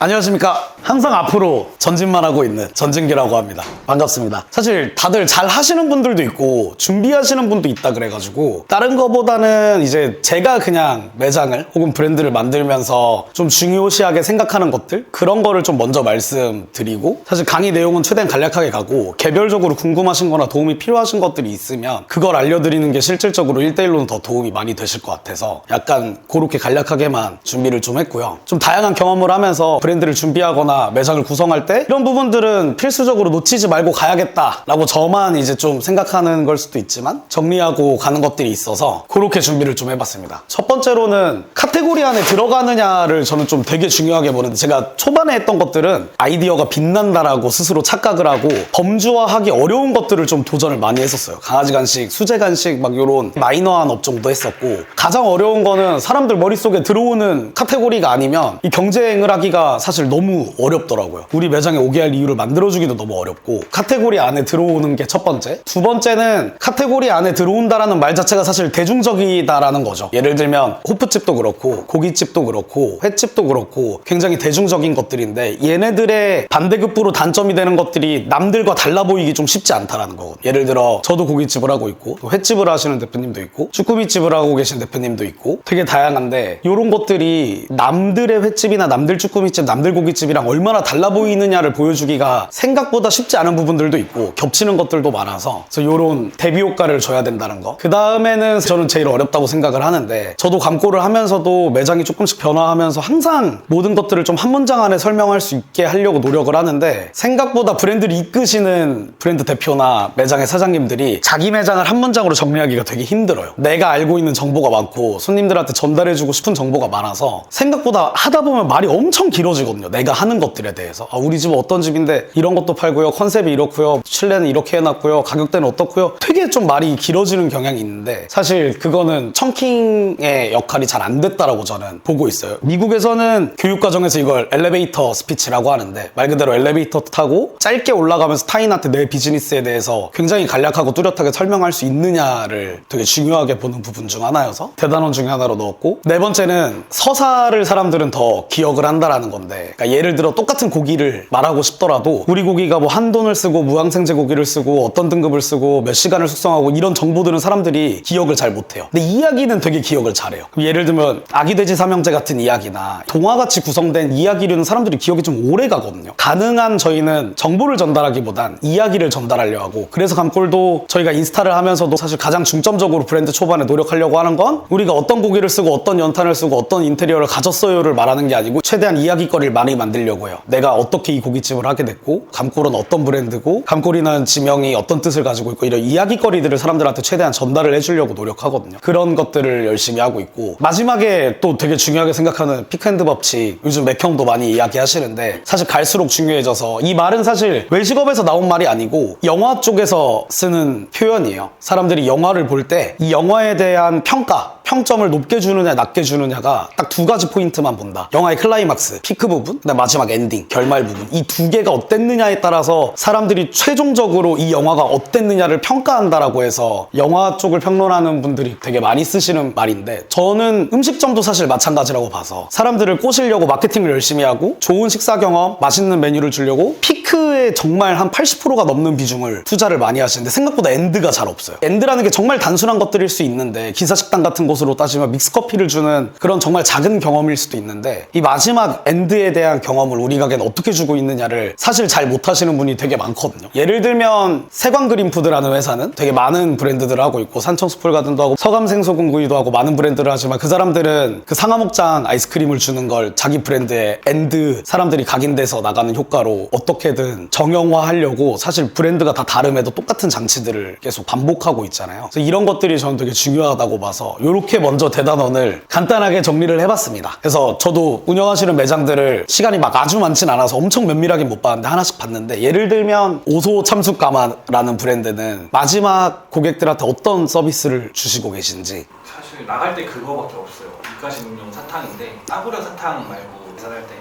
안녕하십니까. 항상 앞으로 전진만 하고 있는 전진기라고 합니다. 반갑습니다. 사실 다들 잘 하시는 분들도 있고 준비하시는 분도 있다 그래가지고 다른 거보다는 이제 제가 그냥 매장을 혹은 브랜드를 만들면서 좀 중요시하게 생각하는 것들, 그런 거를 좀 먼저 말씀드리고, 사실 강의 내용은 최대한 간략하게 가고 개별적으로 궁금하신 거나 도움이 필요하신 것들이 있으면 그걸 알려드리는 게 실질적으로 1대1로는 더 도움이 많이 되실 것 같아서 약간 그렇게 간략하게만 준비를 좀 했고요. 좀 다양한 경험을 하면서 브랜드를 준비하거나 매장을 구성할 때 이런 부분들은 필수적으로 놓치지 말고 가야겠다라고 저만 이제 좀 생각하는 걸 수도 있지만 정리하고 가는 것들이 있어서 그렇게 준비를 좀 해봤습니다. 첫 번째로는 카테고리 안에 들어가느냐를 저는 좀 되게 중요하게 보는데, 제가 초반에 했던 것들은 아이디어가 빛난다라고 스스로 착각을 하고 범주화하기 어려운 것들을 좀 도전을 많이 했었어요. 강아지 간식, 수제 간식 막 이런 마이너한 업종도 했었고, 가장 어려운 거는 사람들 머릿속에 들어오는 카테고리가 아니면 이 경쟁을 하기가 사실 너무 어렵더라고요. 우리 매장에 오게 할 이유를 만들어주기도 너무 어렵고, 카테고리 안에 들어오는 게 첫 번째. 두 번째는 카테고리 안에 들어온다라는 말 자체가 사실 대중적이다라는 거죠. 예를 들면 호프집도 그렇고 고깃집도 그렇고 횟집도 그렇고 굉장히 대중적인 것들인데, 얘네들의 반대급부로 단점이 되는 것들이 남들과 달라 보이기 좀 쉽지 않다라는 거거든요. 예를 들어 저도 고깃집을 하고 있고 또 횟집을 하시는 대표님도 있고 쭈꾸미집을 하고 계신 대표님도 있고 되게 다양한데, 이런 것들이 남들의 횟집이나 남들 쭈꾸미집, 남들 고깃집이랑 얼마나 달라 보이느냐를 보여주기가 생각보다 쉽지 않은 부분들도 있고 겹치는 것들도 많아서, 그래서 이런 대비 효과를 줘야 된다는 거. 그 다음에는 저는 제일 어렵다고 생각을 하는데, 저도 광고를 하면서도 매장이 조금씩 변화하면서 항상 모든 것들을 좀 한 문장 안에 설명할 수 있게 하려고 노력을 하는데, 생각보다 브랜드를 이끄시는 브랜드 대표나 매장의 사장님들이 자기 매장을 한 문장으로 정리하기가 되게 힘들어요. 내가 알고 있는 정보가 많고 손님들한테 전달해주고 싶은 정보가 많아서 생각보다 하다 보면 말이 엄청 길어지거든요. 내가 하는 것들에 대해서. 우리 집은 어떤 집인데 이런 것도 팔고요, 컨셉이 이렇고요, 실내는 이렇게 해놨고요, 가격대는 어떻고요, 되게 좀 말이 길어지는 경향이 있는데, 사실 그거는 청킹의 역할이 잘 안 됐다라고 저는 보고 있어요. 미국에서는 교육과정에서 이걸 엘리베이터 스피치라고 하는데, 말 그대로 엘리베이터 타고 짧게 올라가면서 타인한테 내 비즈니스에 대해서 굉장히 간략하고 뚜렷하게 설명할 수 있느냐를 되게 중요하게 보는 부분 중 하나여서 대단원 중에 하나로 넣었고, 네 번째는 서사를 사람들은 더 기억을 한다라는 건데, 그러니까 예를 들어 똑같은 고기를 말하고 싶더라도 우리 고기가 뭐 한돈을 쓰고 무항생제 고기를 쓰고 어떤 등급을 쓰고 몇 시간을 숙성하고 이런 정보들은 사람들이 기억을 잘 못해요. 근데 이야기는 되게 기억을 잘해요. 예를 들면 아기돼지 삼형제 같은 이야기나 동화같이 구성된 이야기류는 사람들이 기억이 좀 오래 가거든요. 가능한 저희는 정보를 전달하기보단 이야기를 전달하려고 하고, 그래서 감골도 저희가 인스타를 하면서도 사실 가장 중점적으로 브랜드 초반에 노력하려고 하는 건 우리가 어떤 고기를 쓰고 어떤 연탄을 쓰고 어떤 인테리어를 가졌어요를 말하는 게 아니고 최대한 이야기거리를 많이 만들려고 해요. 내가 어떻게 이 고깃집을 하게 됐고, 감골은 어떤 브랜드고, 감골이라는 지명이 어떤 뜻을 가지고 있고, 이런 이야기거리들을 사람들한테 최대한 전달을 해주려고 노력하거든요. 그런 것들을 열심히 하고 있고, 마지막에 또 되게 중요하게 생각하는 픽앤드 법칙, 요즘 맥형도 많이 이야기하시는데 사실 갈수록 중요해져서, 이 말은 사실 외식업에서 나온 말이 아니고 영화 쪽에서 쓰는 표현이에요. 사람들이 영화를 볼 때 이 영화에 대한 평점을 높게 주느냐 낮게 주느냐가 딱 두 가지 포인트만 본다. 영화의 클라이막스, 피크 부분, 그다음 마지막 엔딩, 결말 부분, 이 두 개가 어땠느냐에 따라서 사람들이 최종적으로 이 영화가 어땠느냐를 평가한다라고 해서 영화 쪽을 평론하는 분들이 되게 많이 쓰시는 말인데, 저는 음식점도 사실 마찬가지라고 봐서 사람들을 꼬시려고 마케팅을 열심히 하고 좋은 식사 경험, 맛있는 메뉴를 주려고 피크에 정말 한 80%가 넘는 비중을 투자를 많이 하시는데 생각보다 엔드가 잘 없어요. 엔드라는 게 정말 단순한 것들일 수 있는데, 기사식당 같은 곳으로 따지면 믹스커피를 주는 그런 정말 작은 경험일 수도 있는데, 이 마지막 엔드에 대한 경험을 우리 가게는 어떻게 주고 있느냐를 사실 잘 못하시는 분이 되게 많거든요. 예를 들면 세관그린푸드라는 회사는 되게 많은 브랜드들을 하고 있고, 산청수풀가든도 하고 서감생소금구이도 하고 많은 브랜드를 하지만, 그 사람들은 그 상하목장 아이스크림을 주는 걸 자기 브랜드의 엔드 사람들이 각인돼서 나가는 효과로 어떻게든 정형화하려고 사실 브랜드가 다 다름에도 똑같은 장치들을 계속 반복하고 있잖아요. 그래서 이런 것들이 저는 되게 중요하다고 봐서 이렇게 먼저 대단원을 간단하게 정리를 해봤습니다. 그래서 저도 운영하시는 매장들을 시간이 막 아주 많진 않아서 엄청 면밀하게 못 봤는데 하나씩 봤는데, 예를 들면 오소 참숯가마라는 브랜드는 마지막 고객들한테 어떤 서비스를 주시고 계신지. 사실 나갈 때 그거밖에 없어요. 입가심용 사탕인데, 따구려 사탕 말고 계산할 때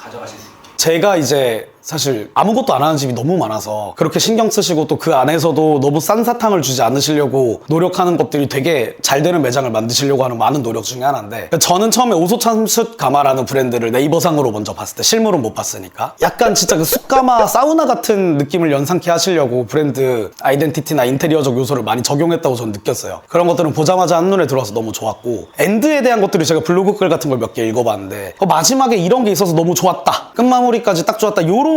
가져가실 수 있게. 제가 이제 사실 아무것도 안 하는 집이 너무 많아서 그렇게 신경 쓰시고 또 그 안에서도 너무 싼 사탕을 주지 않으시려고 노력하는 것들이 되게 잘 되는 매장을 만드시려고 하는 많은 노력 중에 하나인데, 저는 처음에 오소참숯 가마라는 브랜드를 네이버상으로 먼저 봤을 때, 실물은 못 봤으니까 약간 진짜 그 숯가마 사우나 같은 느낌을 연상케 하시려고 브랜드 아이덴티티나 인테리어적 요소를 많이 적용했다고 저는 느꼈어요. 그런 것들은 보자마자 한눈에 들어와서 너무 좋았고, 엔드에 대한 것들이 제가 블로그 글 같은 걸 몇 개 읽어봤는데 마지막에 이런 게 있어서 너무 좋았다, 끝마무리까지 딱 좋았다, 요런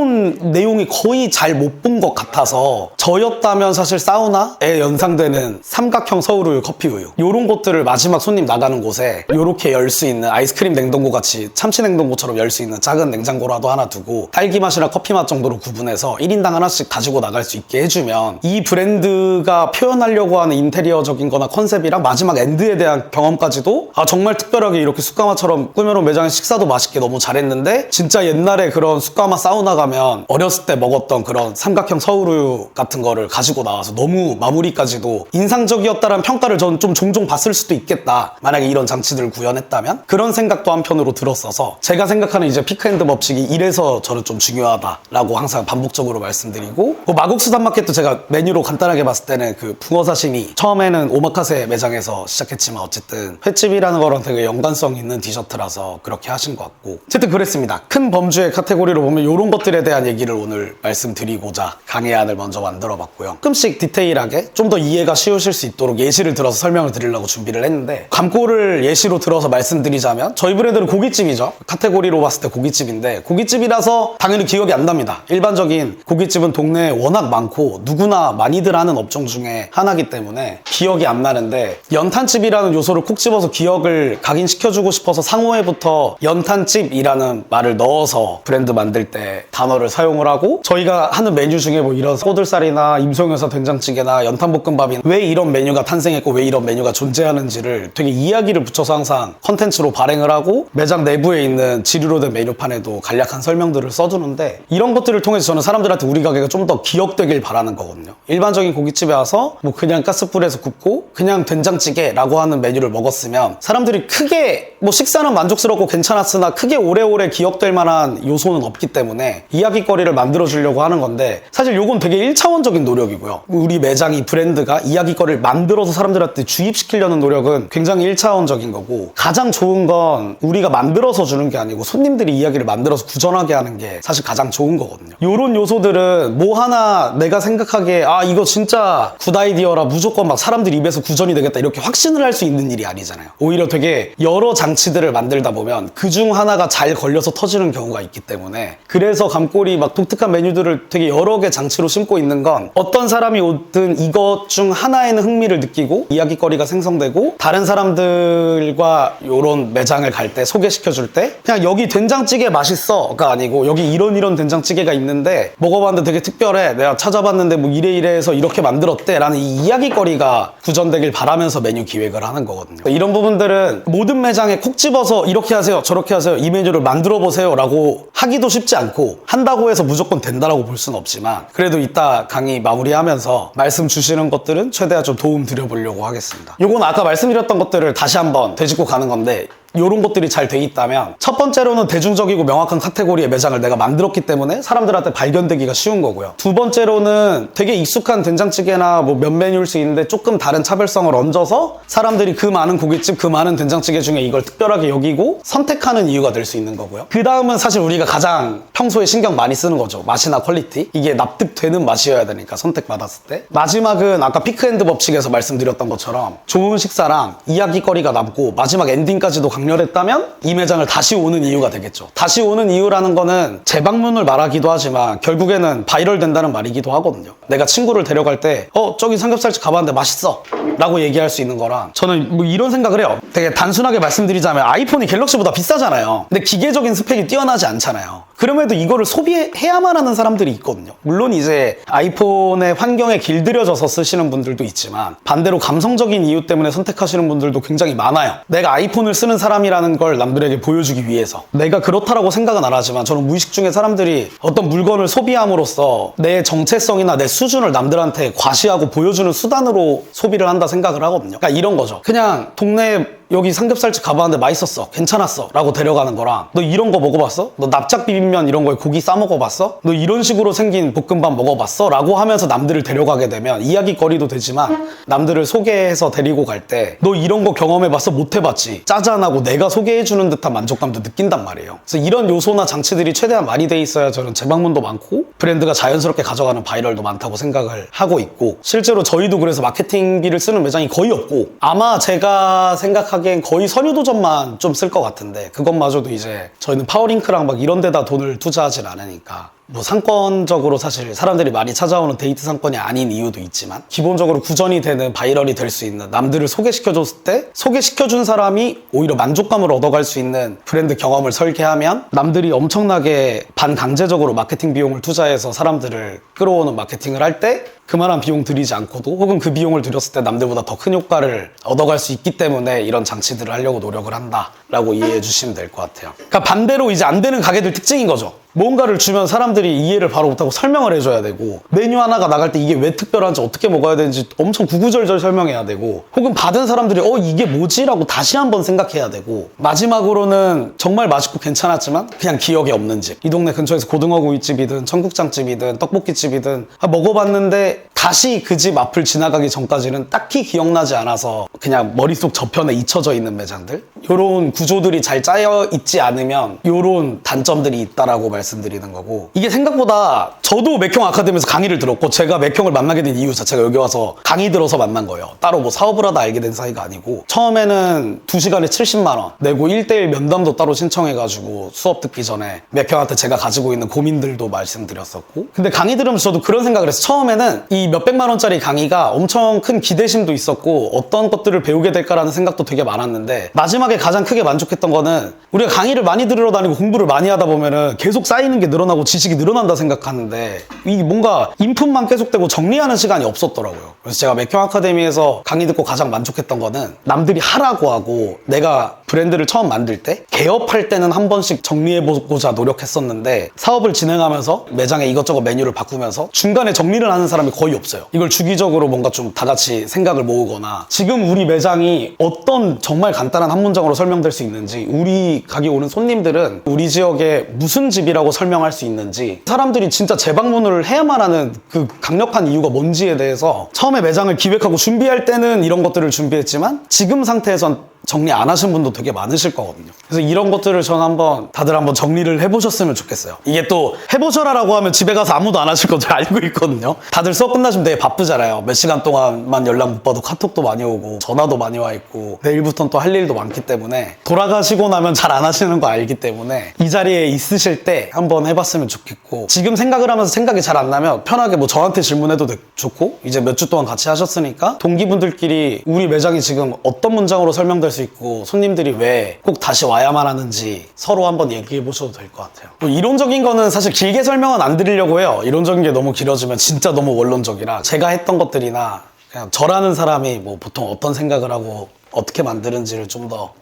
내용이 거의 잘 못 본 것 같아서, 저였다면 사실 사우나에 연상되는 삼각형 서울우유 커피우유 요런 것들을 마지막 손님 나가는 곳에 요렇게 열 수 있는 아이스크림 냉동고 같이 참치 냉동고처럼 열 수 있는 작은 냉장고라도 하나 두고 딸기 맛이나 커피 맛 정도로 구분해서 1인당 하나씩 가지고 나갈 수 있게 해주면, 이 브랜드가 표현하려고 하는 인테리어적인 거나 컨셉이랑 마지막 엔드에 대한 경험까지도 정말 특별하게 이렇게 숯가마처럼 꾸며놓은 매장에 식사도 맛있게 너무 잘했는데, 진짜 옛날에 그런 숯가마 사우나 가면 어렸을 때 먹었던 그런 삼각형 서울우유 같은 거를 가지고 나와서 너무 마무리까지도 인상적이었다라는 평가를 저는 좀 종종 봤을 수도 있겠다, 만약에 이런 장치들을 구현했다면. 그런 생각도 한편으로 들었어서, 제가 생각하는 이제 피크앤드 법칙이 이래서 저는 좀 중요하다라고 항상 반복적으로 말씀드리고, 마국수 단마켓도 제가 메뉴로 간단하게 봤을 때는 그 붕어 사시미, 처음에는 오마카세 매장에서 시작했지만 어쨌든 횟집이라는 거랑 되게 연관성 있는 디저트라서 그렇게 하신 것 같고, 어쨌든 그랬습니다. 큰 범주의 카테고리로 보면 이런 것들에 대한 얘기를 오늘 말씀드리고자 강의안을 먼저 만들어봤고요. 조금씩 디테일하게 좀 더 이해가 쉬우실 수 있도록 예시를 들어서 설명을 드리려고 준비를 했는데, 감고를 예시로 들어서 말씀드리자면 저희 브랜드는 고깃집이죠. 카테고리로 봤을 때 고깃집인데, 고깃집이라서 당연히 기억이 안 납니다. 일반적인 고깃집은 동네에 워낙 많고 누구나 많이들 하는 업종 중에 하나이기 때문에 기억이 안 나는데, 연탄집이라는 요소를 콕 집어서 기억을 각인시켜주고 싶어서 상호에부터 연탄집이라는 말을 넣어서 브랜드 만들 때 단어를 사용을 하고, 저희가 하는 메뉴 중에 뭐 이런 꼬들살이나 임송여사 된장찌개나 연탄볶음밥이 왜 이런 메뉴가 탄생했고 왜 이런 메뉴가 존재하는지를 되게 이야기를 붙여서 항상 컨텐츠로 발행을 하고, 매장 내부에 있는 지류로 된 메뉴판에도 간략한 설명들을 써두는데, 이런 것들을 통해서 저는 사람들한테 우리 가게가 좀 더 기억되길 바라는 거거든요. 일반적인 고깃집에 와서 뭐 그냥 가스불에서 굽고 그냥 된장찌개라고 하는 메뉴를 먹었으면 사람들이 크게 뭐 식사는 만족스럽고 괜찮았으나 크게 오래오래 기억될 만한 요소는 없기 때문에 이야기거리를 만들어주려고 하는 건데, 사실 요건 되게 1차원적인 노력이고요. 우리 매장이 브랜드가 이야기거리를 만들어서 사람들한테 주입시키려는 노력은 굉장히 1차원적인 거고, 가장 좋은 건 우리가 만들어서 주는 게 아니고 손님들이 이야기를 만들어서 구전하게 하는 게 사실 가장 좋은 거거든요. 요런 요소들은 뭐 하나 내가 생각하기에 이거 진짜 굿 아이디어라 무조건 막 사람들 입에서 구전이 되겠다 이렇게 확신을 할 수 있는 일이 아니잖아요. 오히려 되게 여러 장치들을 만들다 보면 그중 하나가 잘 걸려서 터지는 경우가 있기 때문에, 그래서 감골이 막 독특한 메뉴들을 되게 여러 개 장치로 심고 있는 건, 어떤 사람이 오든 이것 중 하나에는 흥미를 느끼고 이야기거리가 생성되고, 다른 사람들과 요런 매장을 갈 때 소개시켜줄 때 그냥 여기 된장찌개 맛있어가 아니고 여기 이런 된장찌개가 있는데 먹어봤는데 되게 특별해, 내가 찾아봤는데 뭐 이래 해서 이렇게 만들었대 라는 이 이야기거리가 구전되길 바라면서 메뉴 기획을 하는 거거든요. 이런 부분들은 모든 매장에 콕 집어서 이렇게 하세요 저렇게 하세요 이 메뉴를 만들어 보세요 라고 하기도 쉽지 않고, 한다고 해서 무조건 된다라고 볼 수는 없지만, 그래도 이따 강의 마무리하면서 말씀 주시는 것들은 최대한 좀 도움 드려보려고 하겠습니다. 요건 아까 말씀드렸던 것들을 다시 한번 되짚고 가는 건데, 이런 것들이 잘 돼 있다면, 첫 번째로는 대중적이고 명확한 카테고리의 매장을 내가 만들었기 때문에 사람들한테 발견되기가 쉬운 거고요. 두 번째로는 되게 익숙한 된장찌개나 뭐 면 메뉴일 수 있는데 조금 다른 차별성을 얹어서 사람들이 그 많은 고깃집, 그 많은 된장찌개 중에 이걸 특별하게 여기고 선택하는 이유가 될 수 있는 거고요. 그 다음은 사실 우리가 가장 평소에 신경 많이 쓰는 거죠. 맛이나 퀄리티. 이게 납득되는 맛이어야 되니까, 선택받았을 때. 마지막은 아까 피크앤드 법칙에서 말씀드렸던 것처럼 좋은 식사랑 이야기거리가 남고 마지막 엔딩까지도 강렬했다면 이 매장을 다시 오는 이유가 되겠죠. 다시 오는 이유라는 거는 재방문을 말하기도 하지만 결국에는 바이럴 된다는 말이기도 하거든요. 내가 친구를 데려갈 때 저기 삼겹살집 가봤는데 맛있어 라고 얘기할 수 있는 거랑, 저는 뭐 이런 생각을 해요. 되게 단순하게 말씀드리자면 아이폰이 갤럭시보다 비싸잖아요. 근데 기계적인 스펙이 뛰어나지 않잖아요. 그럼에도 이거를 소비해야만 하는 사람들이 있거든요. 물론 이제 아이폰의 환경에 길들여져서 쓰시는 분들도 있지만, 반대로 감성적인 이유 때문에 선택하시는 분들도 굉장히 많아요. 내가 아이폰을 쓰는 사람이라는 걸 남들에게 보여주기 위해서. 내가 그렇다라고 생각은 안 하지만 저는 무의식 중에 사람들이 어떤 물건을 소비함으로써 내 정체성이나 내 수준을 남들한테 과시하고 보여주는 수단으로 소비를 한다 생각을 하거든요. 그러니까 이런 거죠. 그냥 동네에 여기 삼겹살집 가봤는데 맛있었어, 괜찮았어 라고 데려가는 거랑, 너 이런 거 먹어봤어? 너 납작 비빔면 이런 거에 고기 싸 먹어봤어? 너 이런 식으로 생긴 볶음밥 먹어봤어? 라고 하면서 남들을 데려가게 되면 이야기거리도 되지만, 남들을 소개해서 데리고 갈 때 너 이런 거 경험해봤어? 못 해봤지? 짜잔하고 내가 소개해주는 듯한 만족감도 느낀단 말이에요. 그래서 이런 요소나 장치들이 최대한 많이 돼 있어야 저는 재방문도 많고 브랜드가 자연스럽게 가져가는 바이럴도 많다고 생각을 하고 있고, 실제로 저희도 그래서 마케팅비를 쓰는 매장이 거의 없고, 아마 제가 생각하기엔 거의 선유도점만 좀 쓸 것 같은데, 그것마저도 이제 저희는 파워링크랑 막 이런 데다 돈을 투자하진 않으니까, 뭐 상권적으로 사실 사람들이 많이 찾아오는 데이트 상권이 아닌 이유도 있지만, 기본적으로 구전이 되는 바이럴이 될 수 있는, 남들을 소개시켜줬을 때 소개시켜준 사람이 오히려 만족감을 얻어갈 수 있는 브랜드 경험을 설계하면, 남들이 엄청나게 반강제적으로 마케팅 비용을 투자해서 사람들을 끌어오는 마케팅을 할 때 그만한 비용 들이지 않고도, 혹은 그 비용을 들였을 때 남들보다 더 큰 효과를 얻어갈 수 있기 때문에 이런 장치들을 하려고 노력을 한다라고 이해해 주시면 될 것 같아요. 그러니까 반대로 이제 안 되는 가게들 특징인 거죠. 뭔가를 주면 사람들이 이해를 바로 못하고 설명을 해줘야 되고, 메뉴 하나가 나갈 때 이게 왜 특별한지, 어떻게 먹어야 되는지 엄청 구구절절 설명해야 되고, 혹은 받은 사람들이 이게 뭐지? 라고 다시 한번 생각해야 되고, 마지막으로는 정말 맛있고 괜찮았지만 그냥 기억에 없는 집, 이 동네 근처에서 고등어구이집이든 청국장집이든 떡볶이집이든 먹어봤는데 다시 그 집 앞을 지나가기 전까지는 딱히 기억나지 않아서 그냥 머릿속 저편에 잊혀져 있는 매장들, 요런 구조들이 잘 짜여 있지 않으면 요런 단점들이 있다라고 말씀드리는 거고, 이게 생각보다 저도 맥형 아카데미에서 강의를 들었고, 제가 맥형을 만나게 된 이유 자체가 여기 와서 강의 들어서 만난 거예요. 따로 뭐 사업을 하다 알게 된 사이가 아니고, 처음에는 2시간에 70만 원 내고 1대1 면담도 따로 신청해가지고 수업 듣기 전에 맥형한테 제가 가지고 있는 고민들도 말씀드렸었고, 근데 강의 들으면서 저도 그런 생각을 했어요. 처음에는 이 몇백만 원짜리 강의가 엄청 큰 기대심도 있었고 어떤 것들을 배우게 될까라는 생각도 되게 많았는데, 마지막에 가장 크게 만족했던 거는, 우리가 강의를 많이 들으러 다니고 공부를 많이 하다 보면은 계속 쌓이는 게 늘어나고 지식이 늘어난다 생각하는데, 이 뭔가 인풋만 계속되고 정리하는 시간이 없었더라고요. 그래서 제가 맥형 아카데미에서 강의 듣고 가장 만족했던 거는, 남들이 하라고 하고 내가 브랜드를 처음 만들 때 개업할 때는 한 번씩 정리해보고자 노력했었는데, 사업을 진행하면서 매장에 이것저것 메뉴를 바꾸면서 중간에 정리를 하는 사람이 거의 없어요. 이걸 주기적으로 뭔가 좀 다 같이 생각을 모으거나, 지금 우리 매장이 어떤 정말 간단한 한 문장으로 설명될 수 있는지, 우리 가게 오는 손님들은 우리 지역에 무슨 집이라고 설명할 수 있는지, 사람들이 진짜 재방문을 해야만 하는 그 강력한 이유가 뭔지에 대해서 처음에 매장을 기획하고 준비할 때는 이런 것들을 준비했지만, 지금 상태에선 정리 안 하신 분도 되게 많으실 거거든요. 그래서 이런 것들을 저는 다들 한번 정리를 해보셨으면 좋겠어요. 이게 또 해보셔라라고 하면 집에 가서 아무도 안 하실 거 잘 알고 있거든요. 다들 수업 끝나시면 되게 바쁘잖아요. 몇 시간 동안만 연락 못 받고 카톡도 많이 오고 전화도 많이 와 있고, 내일부터는 또 할 일도 많기 때문에, 돌아가시고 나면 잘 안 하시는 거 알기 때문에 이 자리에 있으실 때 한번 해봤으면 좋겠고, 지금 생각을 하면서 생각이 잘 안 나면 편하게 뭐 저한테 질문해도 좋고, 이제 몇 주 동안 같이 하셨으니까 동기분들끼리 우리 매장이 지금 어떤 문장으로 설명될 수 있고 손님들이 왜 꼭 다시 와야만 하는지 서로 한번 얘기해 보셔도 될 것 같아요. 뭐 이론적인 거는 사실 길게 설명은 안 드리려고 해요. 이론적인 게 너무 길어지면 진짜 너무 원론적이라, 제가 했던 것들이나 그냥 저라는 사람이 뭐 보통 어떤 생각을 하고 어떻게 만드는지를 좀 더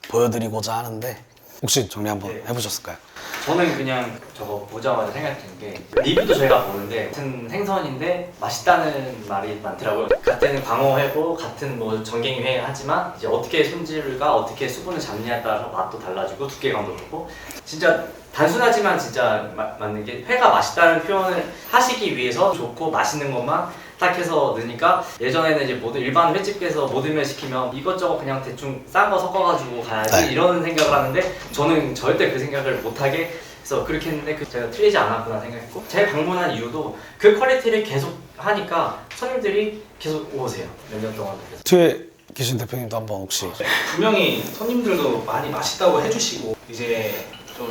보여드리고자 하는데, 혹시 정리 한번 해보셨을까요? 저는 그냥 저거 보자마자 생각든 게, 리뷰도 저희가 보는데 같은 생선인데 맛있다는 말이 많더라고요. 같은 광어회고 같은 뭐 전갱이회 하지만 이제 어떻게 손질과 어떻게 수분을 잡느냐에 따라서 맛도 달라지고 두께감도 그렇고, 진짜 단순하지만 진짜 맞는 게, 회가 맛있다는 표현을 하시기 위해서 좋고 맛있는 것만 딱 해서 넣으니까, 예전에는 이제 모든 일반 횟집에서 모든 걸 시키면 이것저것 그냥 대충 싼 거 섞어가지고 가야지 이런 생각을 하는데, 저는 절대 그 생각을 못하게 해서 그렇게 했는데, 제가 틀리지 않았구나 생각했고, 제가 방문한 이유도 그 퀄리티를 계속 하니까 손님들이 계속 오세요. 몇 년 동안. 뒤에 계신 대표님도 한번 혹시. 분명히 손님들도 많이 맛있다고 해주시고, 이제 좀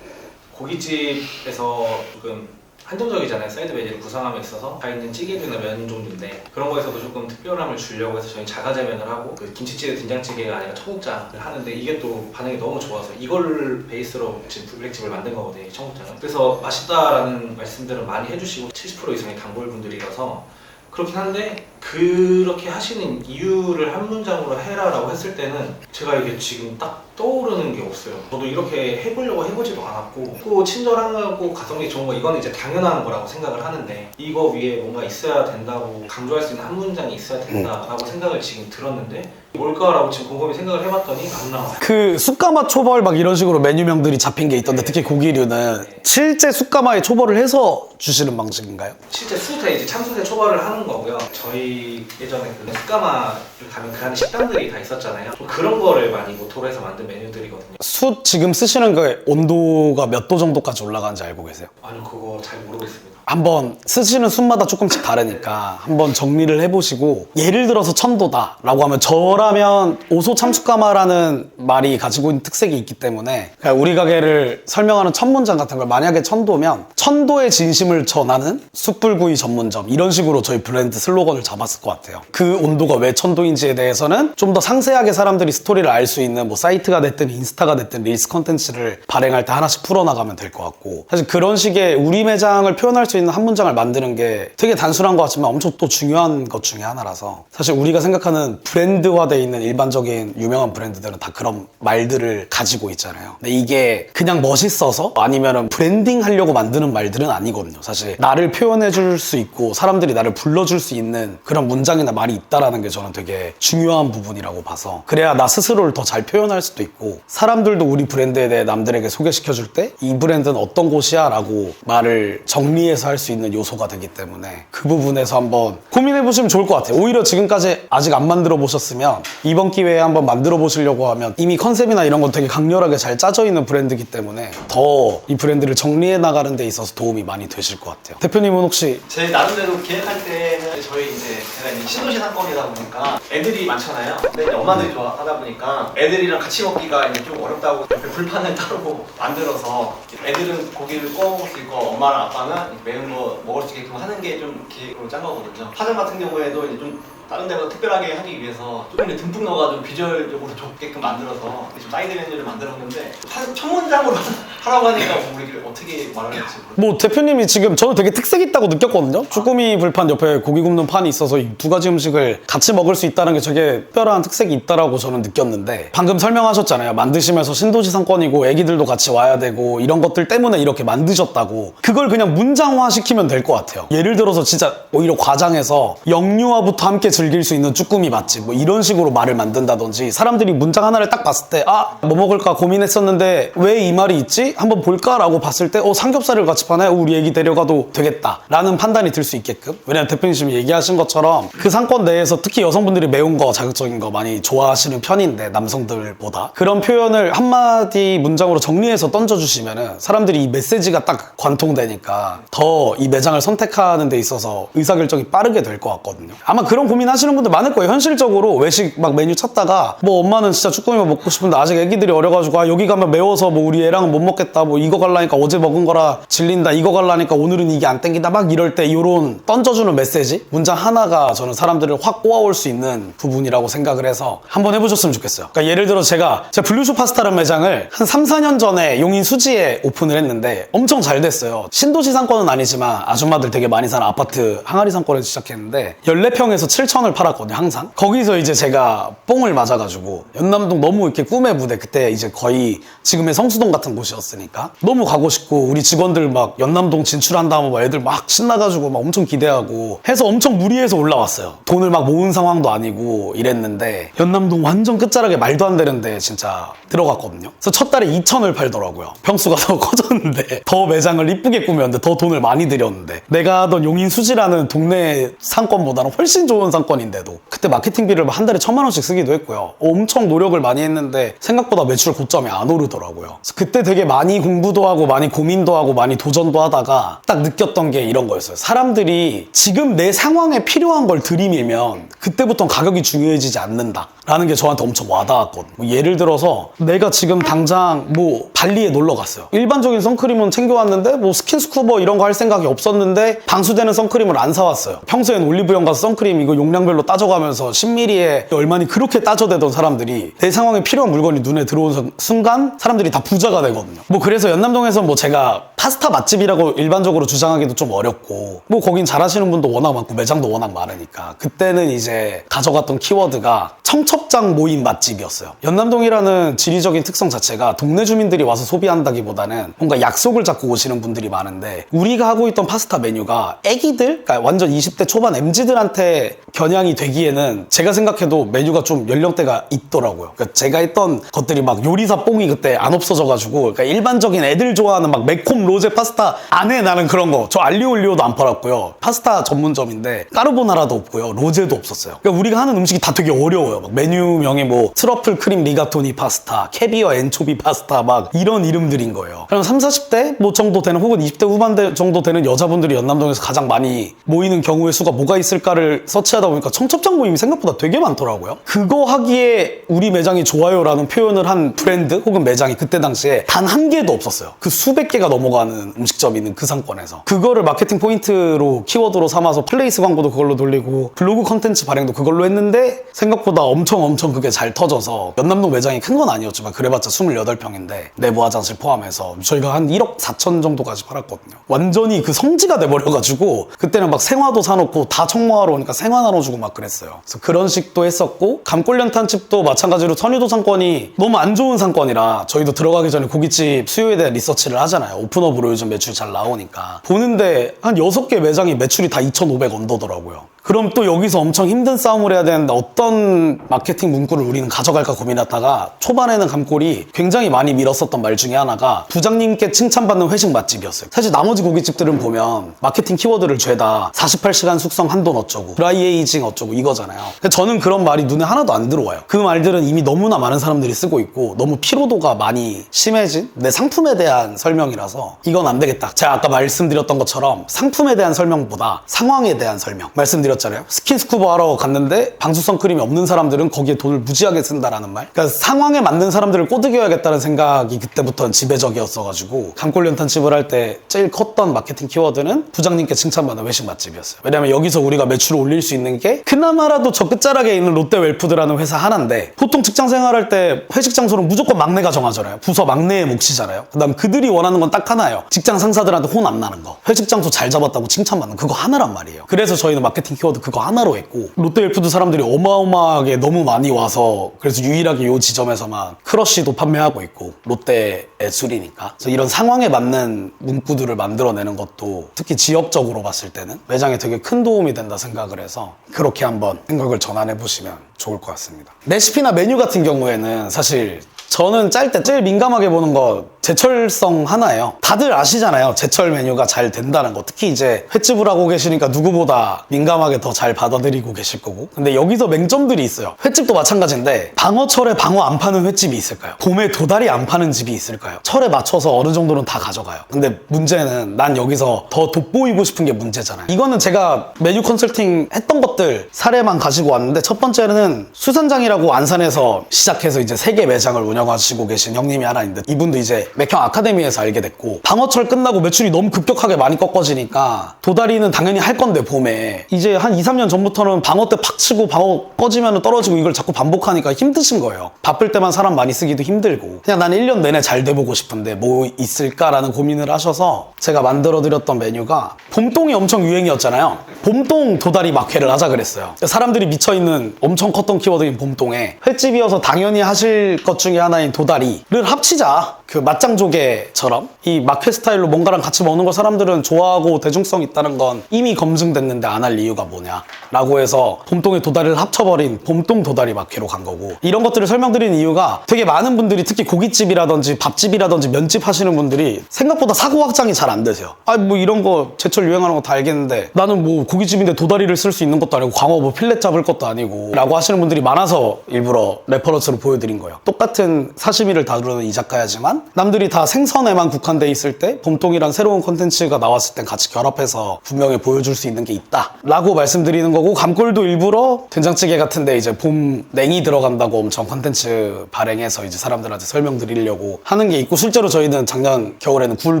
고깃집에서 조금 한정적이잖아요. 사이드 메뉴를 구성함에 있어서 가 있는 찌개류나 면 종류인데, 그런 거에서도 조금 특별함을 주려고 해서 저희 자가제면을 하고, 그 김치찌개 된장찌개가 아니라 청국장을 하는데, 이게 또 반응이 너무 좋아서 이걸 베이스로 지금 블랙집을 만든 거거든요, 청국장은. 그래서 맛있다라는 말씀들을 많이 해주시고, 70% 이상이 단골분들이라서 그렇긴 한데, 그렇게 하시는 이유를 한 문장으로 해라라고 했을 때는 제가 이게 지금 딱 떠오르는 게 없어요. 저도 이렇게 해보려고 해보지도 않았고, 또 친절하고 가성비 좋은 거, 이거는 이제 당연한 거라고 생각을 하는데, 이거 위에 뭔가 있어야 된다고, 강조할 수 있는 한 문장이 있어야 된다라고 생각을 지금 들었는데, 뭘까라고 지금 곰곰이 생각을 해봤더니 안 나와요. 그 숯가마 초벌 막 이런 식으로 메뉴명들이 잡힌 게 있던데 특히 고기류는 실제 숯가마에 초벌을 해서 주시는 방식인가요? 실제 숯에 이제 참숯에 초벌을 하는 거고요. 저희 예전에 그 숯가마를 가면 그 안에 식당들이 다 있었잖아요. 좀 그런 거를 많이 모토로 해서 만든 메뉴들이거든요. 숯 지금 쓰시는 그 온도가 몇 도 정도까지 올라가는지 알고 계세요? 아니 그거 잘 모르겠습니다. 한번 쓰시는 숯마다 조금씩 다르니까 한번 정리를 해보시고 예를 들어서 1000도다 라고 하면 저라면 오소 참숯가마라는 말이 가지고 있는 특색이 있기 때문에 그러니까 우리 가게를 설명하는 첫 문장 같은 걸 만약에 1000도면 1000도의 진심을 전하는 숯불구이 전문점 이런 식으로 저희 브랜드 슬로건을 잡았을 것 같아요. 그 온도가 왜 1000도인지에 대해서는 좀 더 상세하게 사람들이 스토리를 알 수 있는 뭐 사이트가 됐든 인스타가 됐든 릴스 컨텐츠를 발행할 때 하나씩 풀어나가면 될 것 같고 사실 그런 식의 우리 매장을 표현할 수 있는 한 문장을 만드는 게 되게 단순한 것 같지만 엄청 또 중요한 것 중에 하나라서 사실 우리가 생각하는 브랜드화되어 있는 일반적인 유명한 브랜드들은 다 그런 말들을 가지고 있잖아요. 근데 이게 그냥 멋있어서 아니면은 브랜딩 하려고 만드는 말들은 아니거든요. 사실 나를 표현해 줄 수 있고 사람들이 나를 불러줄 수 있는 그런 문장이나 말이 있다라는 게 저는 되게 중요한 부분이라고 봐서 그래야 나 스스로를 더 잘 표현할 수도 있고 사람들도 우리 브랜드에 대해 남들에게 소개시켜줄 때 이 브랜드는 어떤 곳이야 라고 말을 정리해서 할 수 있는 요소가 되기 때문에 그 부분에서 한번 고민해 보시면 좋을 것 같아요. 오히려 지금까지 아직 안 만들어 보셨으면 이번 기회에 한번 만들어 보시려고 하면 이미 컨셉이나 이런 건 되게 강렬하게 잘 짜져 있는 브랜드이기 때문에 더 이 브랜드를 정리해 나가는 데 있어서 도움이 많이 되실 것 같아요. 대표님은 혹시 제 나름대로 기획할 때는 저희 이제 제가 이제 신도시 상권이다 보니까 애들이 많잖아요. 근데 이제 엄마들이 좋아하다 보니까 애들이랑 같이 먹기가 이제 좀 어렵다고 옆에 불판을 따로 만들어서 애들은 고기를 구워 먹을 수 있고 엄마랑 아빠는 매운 거 먹을 수 있게끔 하는 게 좀 기획으로 짠 거거든요. 파전 같은 경우에도 이제 좀 다른 데보다 특별하게 하기 위해서 조금 이제 듬뿍 넣어가지고 비주얼적으로 좋게끔 만들어서 좀 사이드 메뉴를 만들었는데 첫 문장으로 하라고 하니까 우리 어떻게 말을 할지 뭐 대표님이 지금 저도 되게 특색 있다고 느꼈거든요. 쭈꾸미 불판 옆에 고기 굽는 판이 있어서 이 두 가지 음식을 같이 먹을 수 있다는 게 되게 특별한 특색이 있다라고 저는 느꼈는데 방금 설명하셨잖아요. 만드시면서 신도시 상권이고 애기들도 같이 와야 되고 이런 것들 때문에 이렇게 만드셨다고 그걸 그냥 문장화 시키면 될 것 같아요. 예를 들어서 진짜 오히려 과장해서 영유아부터 함께 즐길 수 있는 쭈꾸미 맛집 뭐 이런 식으로 말을 만든다든지 사람들이 문장 하나를 딱 봤을 때 아, 뭐 먹을까 고민했었는데 왜 이 말이 있지? 한번 볼까? 라고 봤을 때 삼겹살을 같이 파네? 우리 애기 데려가도 되겠다 라는 판단이 들 수 있게끔 왜냐면 대표님 지금 얘기하신 것처럼 그 상권 내에서 특히 여성분들이 매운 거 자극적인 거 많이 좋아하시는 편인데 남성들보다 그런 표현을 한마디 문장으로 정리해서 던져주시면은 사람들이 이 메시지가 딱 관통되니까 더 이 매장을 선택하는 데 있어서 의사결정이 빠르게 될 것 같거든요. 아마 그런 고민하시는 분들 많을 거예요. 현실적으로 외식 막 메뉴 찾다가 뭐 엄마는 진짜 쭈꾸미만 먹고 싶은데 아직 애기들이 어려가지고 아 여기 가면 매워서 뭐 우리 애랑은 못 먹겠다 뭐 이거 갈라니까 어제 먹은 거라 질린다 이거 갈라니까 오늘은 이게 안 땡긴다 막 이럴 때 이런 던져주는 메시지 문장 하나가 저는 사람들을 확 꼬아올 수 있는 부분이라고 생각을 해서 한번 해보셨으면 좋겠어요. 그러니까 예를 들어 제가 블루쇼 파스타라는 매장을 한 3, 4년 전에 용인 수지에 오픈을 했는데 엄청 잘 됐어요. 신도시 상권은 아니지만 아줌마들 되게 많이 사는 아파트 항아리 상권에서 시작했는데 14평에서 7,000을 팔았거든요. 항상 거기서 이제 제가 뽕을 맞아가지고 연남동 너무 이렇게 꿈의 무대 그때 이제 거의 지금의 성수동 같은 곳이었으니까 너무 가고 싶고 우리 직원들 막 연남동 진출한다 하면 막 애들 막 신나가지고 막 엄청 기대하고 해서 엄청 무리해서 올라왔어요. 돈을 막 모은 상황도 아니고 이랬는데 연남동 완전 끝자락에 말도 안 되는데 진짜 들어갔거든요. 그래서 첫 달에 2,000을 팔더라고요. 평수가 더 커졌는데 더 매장을 이쁘게 꾸몄는데 더 돈을 많이 들였는데 내가 하던 용인 수지라는 동네 상권보다는 훨씬 좋은 상권인데도 그때 마케팅비를 한 달에 1,000만 원씩 쓰기도 했고요. 엄청 노력을 많이 했는데 생각보다 매출 고점이 안 오르더라고요. 그래서 그때 되게 많이 공부도 하고 많이 고민도 하고 많이 도전도 하다가 딱 느꼈던 게 이런 거였어요. 사람들이 지금 내 상황에 필요한 걸 들이밀면 그때부터 가격이 중요해지지 않는다 라는 게 저한테 엄청 와닿았거든요. 뭐 예를 들어서 내가 지금 당장 뭐 발리에 놀러 갔어요. 일반적인 선크림은 챙겨왔는데 뭐 스킨스쿠버 이런 거 할 생각이 없었는데 방수되는 선크림을 안 사왔어요. 평소엔 올리브영 가서 선크림 이거 용량별로 따져가면서 10ml에 얼마니 그렇게 따져대던 사람들이 내 상황에 필요한 물건이 눈에 들어오는 순간 사람들이 다 부자가 되거든요. 뭐 그래서 연남동에서 뭐 제가 파스타 맛집이라고 일반적으로 주장하기도 좀 어렵고 뭐 거긴 잘하시는 분도 워낙 많고 매장도 워낙 많으니까 그때는 이제 가져갔던 키워드가 청첩장 모임 맛집이었어요. 연남동이라는 지리적인 특성 자체가 동네 주민들이 와서 소비한다기보다는 뭔가 약속을 잡고 오시는 분들이 많은데 우리가 하고 있던 파스타 메뉴가 애기들, 그러니까 완전 20대 초반 MZ들한테 겨냥이 되기에는 제가 생각해도 메뉴가 좀 연령대가 있더라고요. 그러니까 제가 했던 것들이 막 요리사 뽕이 그때 안 없어져가지고 그러니까 일반적인 애들 좋아하는 막 매콤 로제 파스타 안에 나는 그런 거 저 알리올리오도 안 팔았고요. 파스타 전문점인데 까르보나라도 없고요. 로제도 없었어요. 그러니까 우리가 하는 음식이 다 되게 어려워요. 막 메뉴명이 뭐 트러플 크림 리가토니 파스타, 캐비어 엔초비 파스타 막 이런 이름들인 거예요. 그럼 30, 40대 뭐 정도 되는 혹은 20대 후반대 정도 되는 여자분들이 연남동에서 가장 많이 모이는 경우의 수가 뭐가 있을까를 서치하다 보니까 청첩장 모임이 생각보다 되게 많더라고요. 그거 하기에 우리 매장이 좋아요라는 표현을 한 브랜드 혹은 매장이 그때 당시에 단 한 개도 없었어요. 그 수백 개가 넘어가는 음식점이 있는 그 상권에서 그거를 마케팅 포인트로 키워드로 삼아서 플레이스 광고도 그걸로 돌리고 블로그 컨텐츠 발행도 그걸로 했는데 생각보다 엄청 그게 잘 터져서 연남동 매장이 큰 건 아니었지만 그래봤자 28평인데 내부 화장실 포함해서 저희가 한 1억 4천 정도까지 팔았거든요. 완전히 그 성지가 돼버려가지고 그때는 막 생화도 사놓고 다 청모하러 오니까 생화 나눠주고 막 그랬어요. 그래서 그런 식도 했었고 감골련탄집도 마찬가지로 선유도 상권이 너무 안 좋은 상권이라 저희도 들어가기 전에 고깃집 수요에 대한 리서치를 하잖아요. 오픈업으로 요즘 매출이 잘 나오니까 보는데 한 6개 매장이 매출이 다 2,500 언더더라고요. 그럼 또 여기서 엄청 힘든 싸움을 해야 되는데 어떤 마케팅 문구를 우리는 가져갈까 고민하다가 초반에는 감골이 굉장히 많이 밀었었던 말 중에 하나가 부장님께 칭찬받는 회식 맛집이었어요. 사실 나머지 고깃집들은 보면 마케팅 키워드를 죄다 48시간 숙성 한돈 어쩌고 드라이 에이징 어쩌고 이거잖아요. 근데 저는 그런 말이 눈에 하나도 안 들어와요. 그 말들은 이미 너무나 많은 사람들이 쓰고 있고 너무 피로도가 많이 심해진 내 상품에 대한 설명이라서 이건 안 되겠다. 제가 아까 말씀드렸던 것처럼 상품에 대한 설명보다 상황에 대한 설명 말씀드렸잖아요. 스킨스쿠버 하러 갔는데 방수성 크림이 없는 사람들은 거기에 돈을 무지하게 쓴다라는 말. 그러니까 상황에 맞는 사람들을 꼬드겨야겠다는 생각이 그때부터는 지배적이었어가지고 감골련탄집을 할 때 제일 컸던 마케팅 키워드는 부장님께 칭찬받는 외식 맛집이었어요. 왜냐면 여기서 우리가 매출을 올릴 수 있는 게 그나마라도 저 끝자락에 있는 롯데웰푸드라는 회사 하나인데 보통 직장 생활할 때 회식 장소는 무조건 막내가 정하잖아요. 부서 막내의 몫이잖아요. 그 다음 그들이 원하는 건 딱 하나예요. 직장 상사들한테 혼 안 나는 거. 회식 장소 잘 잡았다고 칭찬받는 그거 하나란 말이에요. 그래서 저희는 마케팅 키워드 그거 하나로 했고 롯데웰푸드 사람들이 어마어마하게 너무 많이 와서 그래서 유일하게 이 지점에서만 크러쉬도 판매하고 있고 롯데의 술이니까 그래서 이런 상황에 맞는 문구들을 만들어내는 것도 특히 지역적으로 봤을 때는 매장에 되게 큰 도움이 된다 생각을 해서 그렇게 한번 생각을 전환해 보시면 좋을 것 같습니다. 레시피나 메뉴 같은 경우에는 사실 저는 짤 때 제일 민감하게 보는 거 제철성 하나예요. 다들 아시잖아요. 제철 메뉴가 잘 된다는 거. 특히 이제 횟집을 하고 계시니까 누구보다 민감하게 더 잘 받아들이고 계실 거고. 근데 여기서 맹점들이 있어요. 횟집도 마찬가지인데 방어철에 방어 안 파는 횟집이 있을까요? 봄에 도다리 안 파는 집이 있을까요? 철에 맞춰서 어느 정도는 다 가져가요. 근데 문제는 난 여기서 더 돋보이고 싶은 게 문제잖아요. 이거는 제가 메뉴 컨설팅 했던 것들 사례만 가지고 왔는데 첫 번째는 수산장이라고 안산에서 시작해서 이제 3개 매장을 운영하시고 계신 형님이 하나 있는데 이분도 이제 맥형 아카데미에서 알게 됐고 방어철 끝나고 매출이 너무 급격하게 많이 꺾어지니까 도다리는 당연히 할 건데 봄에 이제 한 2, 3년 전부터는 방어 때 팍 치고 방어 꺼지면 떨어지고 이걸 자꾸 반복하니까 힘드신 거예요. 바쁠 때만 사람 많이 쓰기도 힘들고 그냥 난 1년 내내 잘 돼보고 싶은데 뭐 있을까라는 고민을 하셔서 제가 만들어드렸던 메뉴가 봄동이 엄청 유행이었잖아요. 봄동 도다리 막회를 하자 그랬어요. 사람들이 미쳐있는 엄청 컸던 키워드인 봄동에 횟집이어서 당연히 하실 것 중에 하나인 도다리를 합치자. 그 맛장조개처럼 이 막회 스타일로 뭔가랑 같이 먹는 걸 사람들은 좋아하고 대중성 있다는 건 이미 검증됐는데 안 할 이유가 뭐냐 라고 해서 봄동의 도다리를 합쳐버린 봄동 도다리 막회로 간 거고 이런 것들을 설명드리는 이유가 되게 많은 분들이 특히 고깃집이라든지 밥집이라든지 면집 하시는 분들이 생각보다 사고 확장이 잘 안 되세요. 아 뭐 이런 거 제철 유행하는 거 다 알겠는데 나는 뭐 고깃집인데 도다리를 쓸 수 있는 것도 아니고 광어 뭐 필렛 잡을 것도 아니고 라고 하시는 분들이 많아서 일부러 레퍼런스로 보여드린 거예요. 똑같은 사시미를 다루는 이 작가야지만 남들이 다 생선에만 국한돼 있을 때 봄동이란 새로운 콘텐츠가 나왔을 땐 같이 결합해서 분명히 보여줄 수 있는 게 있다 라고 말씀드리는 거고 감골도 일부러 된장찌개 같은데 이제 봄 냉이 들어간다고 엄청 콘텐츠 발행해서 이제 사람들한테 설명드리려고 하는 게 있고 실제로 저희는 작년 겨울에는 굴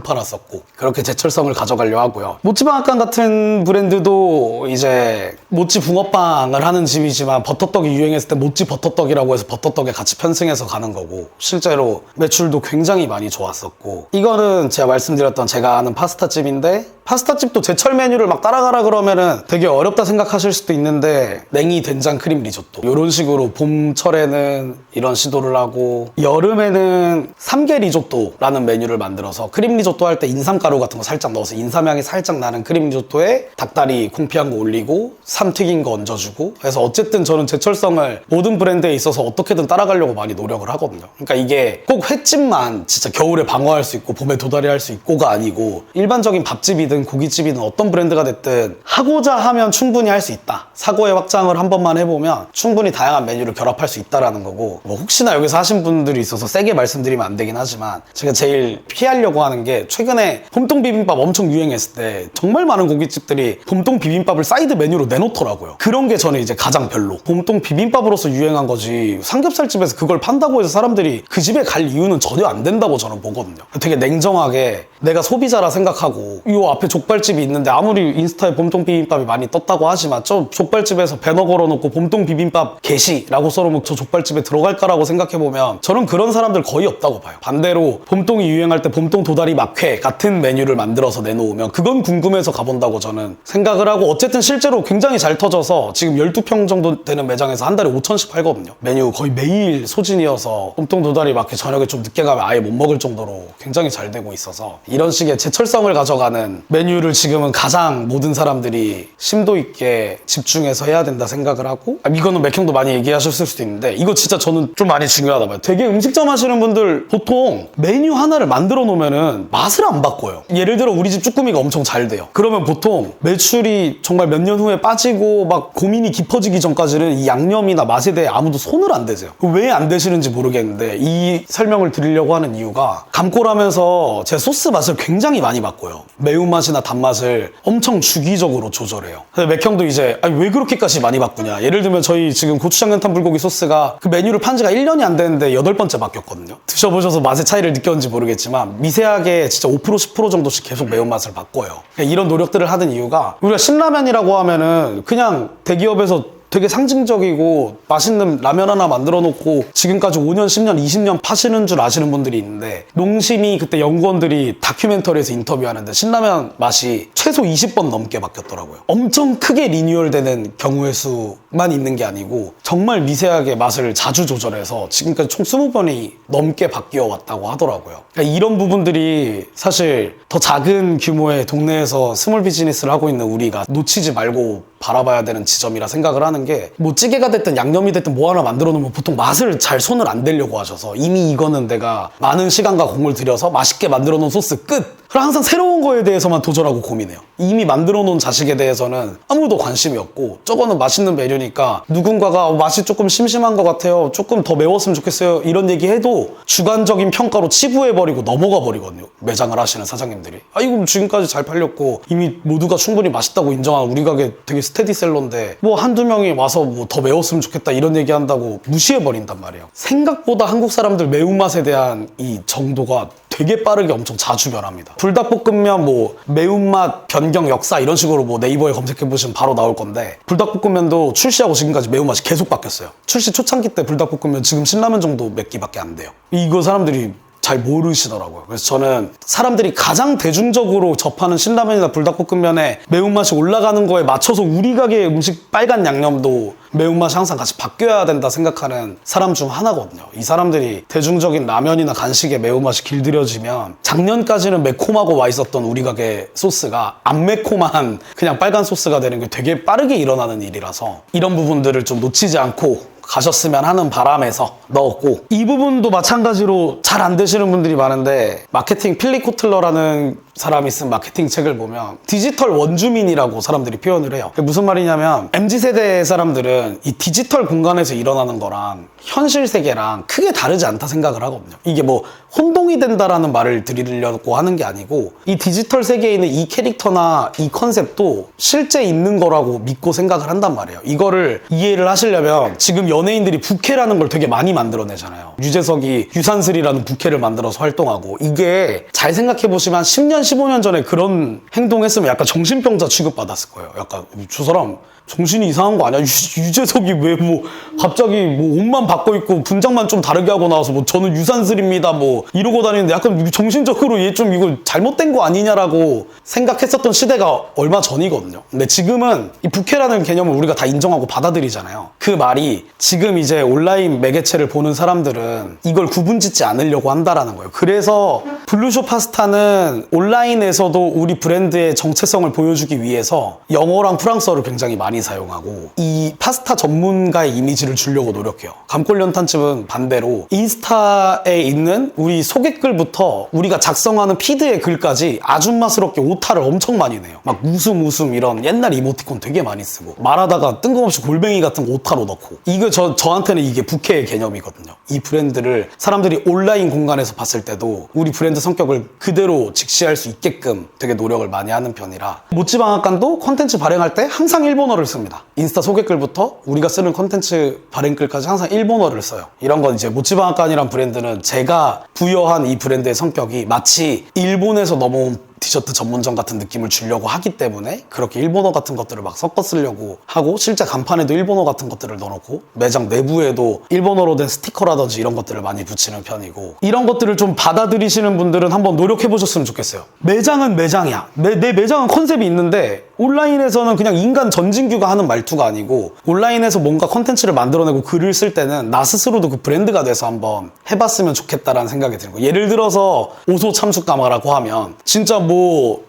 팔았었고 그렇게 제철성을 가져가려 하고요. 모찌방앗간 같은 브랜드도 이제 모찌 붕어빵을 하는 집이지만 버터떡이 유행했을 때 모찌 버터떡이라고 해서 버터떡에 같이 편승해서 가는 거고 정도고 실제로 매출도 굉장히 많이 좋았었고, 이거는 제가 말씀드렸던 제가 아는 파스타집인데, 파스타집도 제철 메뉴를 막 따라가라 그러면은 되게 어렵다 생각하실 수도 있는데, 냉이 된장 크림 리조또 이런 식으로 봄철에는 이런 시도를 하고, 여름에는 삼계 리조또라는 메뉴를 만들어서 크림 리조또 할 때 인삼가루 같은 거 살짝 넣어서 인삼향이 살짝 나는 크림 리조또에 닭다리 콩피한 거 올리고 삶 튀긴 거 얹어주고, 그래서 어쨌든 저는 제철성을 모든 브랜드에 있어서 어떻게든 따라가려고 많이 노력을 하거든요. 그러니까 이게 꼭 횟집만 진짜 겨울에 방어할 수 있고 봄에 도다리 할 수 있고가 아니고, 일반적인 밥집이든 고깃집이든 어떤 브랜드가 됐든 하고자 하면 충분히 할 수 있다, 사고의 확장을 한 번만 해보면 충분히 다양한 메뉴를 결합할 수 있다라는 거고, 뭐 혹시나 여기서 하신 분들이 있어서 세게 말씀드리면 안 되긴 하지만, 제가 제일 피하려고 하는 게, 최근에 봄동 비빔밥 엄청 유행했을 때 정말 많은 고깃집들이 봄동 비빔밥을 사이드 메뉴로 내놓더라고요. 그런 게 저는 이제 가장 별로, 봄동 비빔밥으로서 유행한 거지 삼겹살집에서 그걸 판다고 해서 사람들이 그 집에 갈 이유는 전혀 안 된다고 저는 보거든요. 되게 냉정하게 내가 소비자라 생각하고, 이 앞에 족발집이 있는데 아무리 인스타에 봄동 비빔밥이 많이 떴다고 하지만 저 족발집에서 배너 걸어놓고 봄동 비빔밥 게시라고 써놓으면 저 족발집에 들어갈까라고 생각해보면 저는 그런 사람들 거의 없다고 봐요. 반대로 봄동이 유행할 때 봄동 도다리 막회 같은 메뉴를 만들어서 내놓으면 그건 궁금해서 가본다고 저는 생각을 하고, 어쨌든 실제로 굉장히 잘 터져서 지금 12평 정도 되는 매장에서 한 달에 5천씩 팔거든요. 메뉴 거의 매일 소진이어서 봄동 도다리 막회 저녁에 좀 늦게 가면 아예 못 먹을 정도로 굉장히 잘 되고 있어서, 이런 식의 제철성을 가져가는 메뉴를 지금은 가장 모든 사람들이 심도 있게 집중해서 해야 된다 생각을 하고, 이거는 맥형도 많이 얘기하셨을 수도 있는데 이거 진짜 저는 좀 많이 중요하다 봐요. 되게 음식점 하시는 분들 보통 메뉴 하나를 만들어 놓으면은 맛을 안 바꿔요. 예를 들어 우리 집 쭈꾸미가 엄청 잘 돼요. 그러면 보통 매출이 정말 몇 년 후에 빠지고 막 고민이 깊어지기 전까지는 이 양념이나 맛에 대해 아무도 손을 안 대세요. 왜 안 대시는지 모르겠는데, 이 설명을 드리려고 하는 이유가, 감골하면서 제 소스 맛을 굉장히 많이 바꿔요. 매운맛이나 단맛을 엄청 주기적으로 조절해요. 근데 맥형도 이제 왜 그렇게까지 많이 바꾸냐, 예를 들면 저희 지금 고추장 연탄 불고기 소스가 그 메뉴를 판 지가 1년이 안 됐는데 8번째 바뀌었거든요. 드셔보셔서 맛의 차이를 느꼈는지 모르겠지만 미세하게 진짜 5% 10% 정도씩 계속 매운맛을 바꿔요. 그러니까 이런 노력들을 하는 이유가, 우리가 신라면이라고 하면은 그냥 대기업에서 되게 상징적이고 맛있는 라면 하나 만들어 놓고 지금까지 5년, 10년, 20년 파시는 줄 아시는 분들이 있는데, 농심이 그때 연구원들이 다큐멘터리에서 인터뷰하는데 신라면 맛이 최소 20번 넘게 바뀌었더라고요. 엄청 크게 리뉴얼되는 경우의 수만 있는 게 아니고 정말 미세하게 맛을 자주 조절해서 지금까지 총 20번이 넘게 바뀌어 왔다고 하더라고요. 그러니까 이런 부분들이 사실 더 작은 규모의 동네에서 스몰 비즈니스를 하고 있는 우리가 놓치지 말고 바라봐야 되는 지점이라 생각을 하는 게, 뭐 찌개가 됐든 양념이 됐든 뭐 하나 만들어 놓으면 보통 맛을 잘 손을 안 대려고 하셔서, 이미 이거는 내가 많은 시간과 공을 들여서 맛있게 만들어 놓은 소스 끝! 그럼 항상 새로운 거에 대해서만 도전하고 고민해요. 이미 만들어 놓은 자식에 대해서는 아무도 관심이 없고, 저거는 맛있는 메뉴니까 누군가가 맛이 조금 심심한 것 같아요, 조금 더 매웠으면 좋겠어요, 이런 얘기 해도 주관적인 평가로 치부해버리고 넘어가 버리거든요. 매장을 하시는 사장님들이 이거 지금까지 잘 팔렸고 이미 모두가 충분히 맛있다고 인정한 우리 가게 되게 스테디셀러인데 뭐 한두 명이 와서 뭐 더 매웠으면 좋겠다 이런 얘기 한다고 무시해버린단 말이에요. 생각보다 한국 사람들 매운맛에 대한 이 정도가 되게 빠르게 엄청 자주 변합니다. 불닭볶음면 뭐 매운맛 변경 역사 이런 식으로 뭐 네이버에 검색해보시면 바로 나올 건데, 불닭볶음면도 출시하고 지금까지 매운맛이 계속 바뀌었어요. 출시 초창기 때 불닭볶음면 지금 신라면 정도 맵기밖에 안 돼요. 이거 사람들이 잘 모르시더라고요. 그래서 저는 사람들이 가장 대중적으로 접하는 신라면이나 불닭볶음면에 매운맛이 올라가는 거에 맞춰서 우리 가게 음식 빨간 양념도 매운맛이 항상 같이 바뀌어야 된다 생각하는 사람 중 하나거든요. 이 사람들이 대중적인 라면이나 간식에 매운맛이 길들여지면 작년까지는 매콤하고 와 있었던 우리 가게 소스가 안 매콤한 그냥 빨간 소스가 되는 게 되게 빠르게 일어나는 일이라서, 이런 부분들을 좀 놓치지 않고 가셨으면 하는 바람에서 넣었고, 이 부분도 마찬가지로 잘 안 되시는 분들이 많은데, 마케팅 필립 코틀러라는 사람이 쓴 마케팅 책을 보면 디지털 원주민이라고 사람들이 표현을 해요. 무슨 말이냐면 MZ세대 사람들은 이 디지털 공간에서 일어나는 거랑 현실 세계랑 크게 다르지 않다 생각을 하거든요. 이게 뭐 혼동이 된다라는 말을 드리려고 하는 게 아니고, 이 디지털 세계에 있는 이 캐릭터나 이 컨셉도 실제 있는 거라고 믿고 생각을 한단 말이에요. 이거를 이해를 하시려면 지금 연예인들이 부캐라는 걸 되게 많이 만들어내잖아요. 유재석이 유산슬이라는 부캐를 만들어서 활동하고, 이게 잘 생각해보시면 10년, 15년 전에 그런 행동했으면 약간 정신병자 취급받았을 거예요. 약간 저 사람 정신이 이상한 거 아니야? 유재석이 왜 뭐 갑자기 뭐 옷만 바꿔 입고 분장만 좀 다르게 하고 나와서 뭐 저는 유산슬입니다 뭐 이러고 다니는데 약간 정신적으로 얘 좀 이거 잘못된 거 아니냐라고 생각했었던 시대가 얼마 전이거든요. 근데 지금은 이 부캐라는 개념을 우리가 다 인정하고 받아들이잖아요. 그 말이 지금 이제 온라인 매개체를 보는 사람들은 이걸 구분짓지 않으려고 한다라는 거예요. 그래서 블루쇼 파스타는 온라인에서도 우리 브랜드의 정체성을 보여주기 위해서 영어랑 프랑스어를 굉장히 많이 사용하고 이 파스타 전문가의 이미지를 주려고 노력해요. 감골연탄집은 반대로 인스타에 있는 우리 소개글부터 우리가 작성하는 피드의 글까지 아줌마스럽게 오타를 엄청 많이 내요. 막 웃음 이런 옛날 이모티콘 되게 많이 쓰고 말하다가 뜬금없이 골뱅이 같은 거 오타로 넣고 이거 저한테는 이게 부캐의 개념이거든요. 이 브랜드를 사람들이 온라인 공간에서 봤을 때도 우리 브랜드 성격을 그대로 직시할 수 있게끔 되게 노력을 많이 하는 편이라 모찌방앗간도 콘텐츠 발행할 때 항상 일본어를 씁니다. 인스타 소개글부터 우리가 쓰는 콘텐츠 발행글까지 항상 일본어를 써요. 이런 건 이제 모찌방앗간이란 브랜드는 제가 부여한 이 브랜드의 성격이 마치 일본에서 넘어온 티셔츠 전문점 같은 느낌을 주려고 하기 때문에 그렇게 일본어 같은 것들을 막 섞어 쓰려고 하고 실제 간판에도 일본어 같은 것들을 넣어놓고 매장 내부에도 일본어로 된 스티커라든지 이런 것들을 많이 붙이는 편이고 이런 것들을 좀 받아들이시는 분들은 한번 노력해 보셨으면 좋겠어요. 매장은 매장이야. 내 매장은 컨셉이 있는데 온라인에서는 그냥 인간 전진규가 하는 말투가 아니고 온라인에서 뭔가 컨텐츠를 만들어내고 글을 쓸 때는 나 스스로도 그 브랜드가 돼서 한번 해봤으면 좋겠다라는 생각이 드는 거예요. 예를 들어서 오소 참숯가마라고 하면 진짜 뭐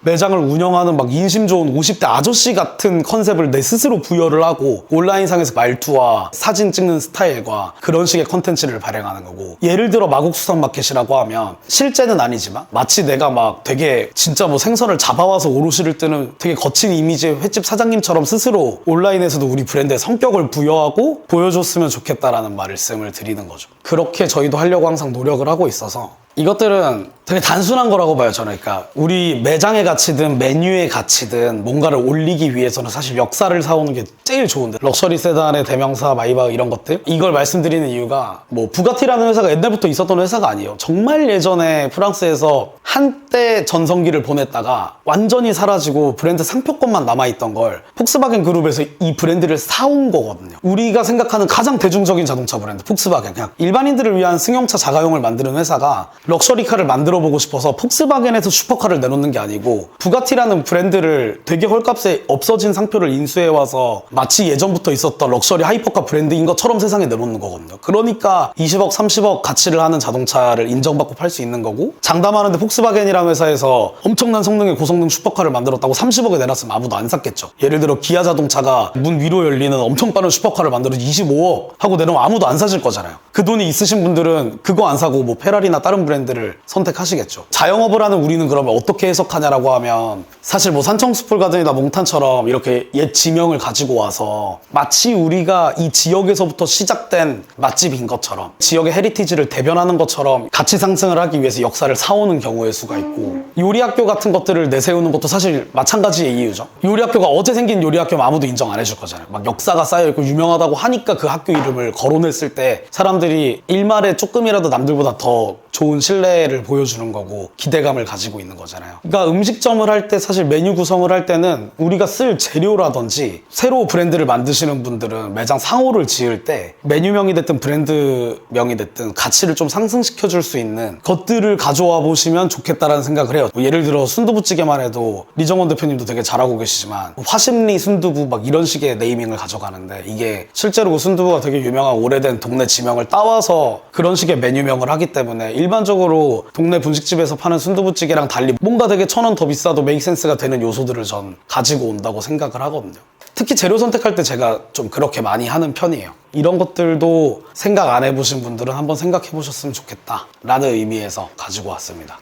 매장을 운영하는 막 인심 좋은 50대 아저씨 같은 컨셉을 내 스스로 부여를 하고 온라인상에서 말투와 사진 찍는 스타일과 그런 식의 컨텐츠를 발행하는 거고 예를 들어 마곡수산 마켓이라고 하면 실제는 아니지만 마치 내가 막 되게 진짜 뭐 생선을 잡아와서 오롯이를 뜨는 되게 거친 이미지의 횟집 사장님처럼 스스로 온라인에서도 우리 브랜드의 성격을 부여하고 보여줬으면 좋겠다라는 말씀을 드리는 거죠. 그렇게 저희도 하려고 항상 노력을 하고 있어서 이것들은 되게 단순한 거라고 봐요, 저는. 그러니까 우리 매장의 가치든 메뉴의 가치든 뭔가를 올리기 위해서는 사실 역사를 사오는 게 제일 좋은데 럭셔리 세단의 대명사, 마이바흐 이런 것들 이걸 말씀드리는 이유가 뭐 부가티라는 회사가 옛날부터 있었던 회사가 아니에요. 정말 예전에 프랑스에서 한때 전성기를 보냈다가 완전히 사라지고 브랜드 상표권만 남아있던 걸 폭스바겐 그룹에서 이 브랜드를 사온 거거든요. 우리가 생각하는 가장 대중적인 자동차 브랜드 폭스바겐, 그냥 일반인들을 위한 승용차 자가용을 만드는 회사가 럭셔리카를 만들어보고 싶어서 폭스바겐에서 슈퍼카를 내놓는 게 아니고 부가티라는 브랜드를 되게 헐값에 없어진 상표를 인수해와서 마치 예전부터 있었던 럭셔리 하이퍼카 브랜드인 것처럼 세상에 내놓는 거거든요. 그러니까 20억, 30억 가치를 하는 자동차를 인정받고 팔 수 있는 거고 장담하는데 폭스바겐이라는 회사에서 엄청난 성능의 고성능 슈퍼카를 만들었다고 30억에 내놨으면 아무도 안 샀겠죠. 예를 들어 기아 자동차가 문 위로 열리는 엄청 빠른 슈퍼카를 만들어서 25억 하고 내놓으면 아무도 안 사실 거잖아요. 그 돈이 있으신 분들은 그거 안 사고 뭐 페라리나 다른 브랜드를 선택하시겠죠. 자영업을 하는 우리는 그러면 어떻게 해석하냐라고 하면 사실 뭐 산청수풀 가든이나 몽탄처럼 이렇게 옛 지명을 가지고 와서 마치 우리가 이 지역에서부터 시작된 맛집인 것처럼 지역의 헤리티지를 대변하는 것처럼 가치 상승을 하기 위해서 역사를 사오는 경우의 수가 있고 요리학교 같은 것들을 내세우는 것도 사실 마찬가지의 이유죠. 요리학교가 어제 생긴 요리학교면 아무도 인정 안 해줄 거잖아요. 막 역사가 쌓여있고 유명하다고 하니까 그 학교 이름을 거론했을 때 사람들이 일말에 조금이라도 남들보다 더 좋은 신뢰를 보여주는 거고 기대감을 가지고 있는 거잖아요. 그러니까 음식점을 할 때 사실 메뉴 구성을 할 때는 우리가 쓸 재료라든지 새로 브랜드를 만드시는 분들은 매장 상호를 지을 때 메뉴명이 됐든 브랜드명이 됐든 가치를 좀 상승시켜 줄 수 있는 것들을 가져와 보시면 좋겠다라는 생각을 해요. 뭐 예를 들어 순두부찌개만 해도 리정원 대표님도 되게 잘하고 계시지만 화심리 순두부 막 이런 식의 네이밍을 가져가는데 이게 실제로 그 순두부가 되게 유명한 오래된 동네 지명을 따와서 그런 식의 메뉴명을 하기 때문에 일반적으로 동네 분식집에서 파는 순두부찌개랑 달리 뭔가 되게 1,000원 더 비싸도 메이크센스가 되는 요소들을 전 가지고 온다고 생각을 하거든요. 특히 재료 선택할 때 제가 좀 그렇게 많이 하는 편이에요. 이런 것들도 생각 안 해보신 분들은 한번 생각해 보셨으면 좋겠다 라는 의미에서 가지고 왔습니다.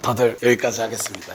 다들 여기까지 하겠습니다.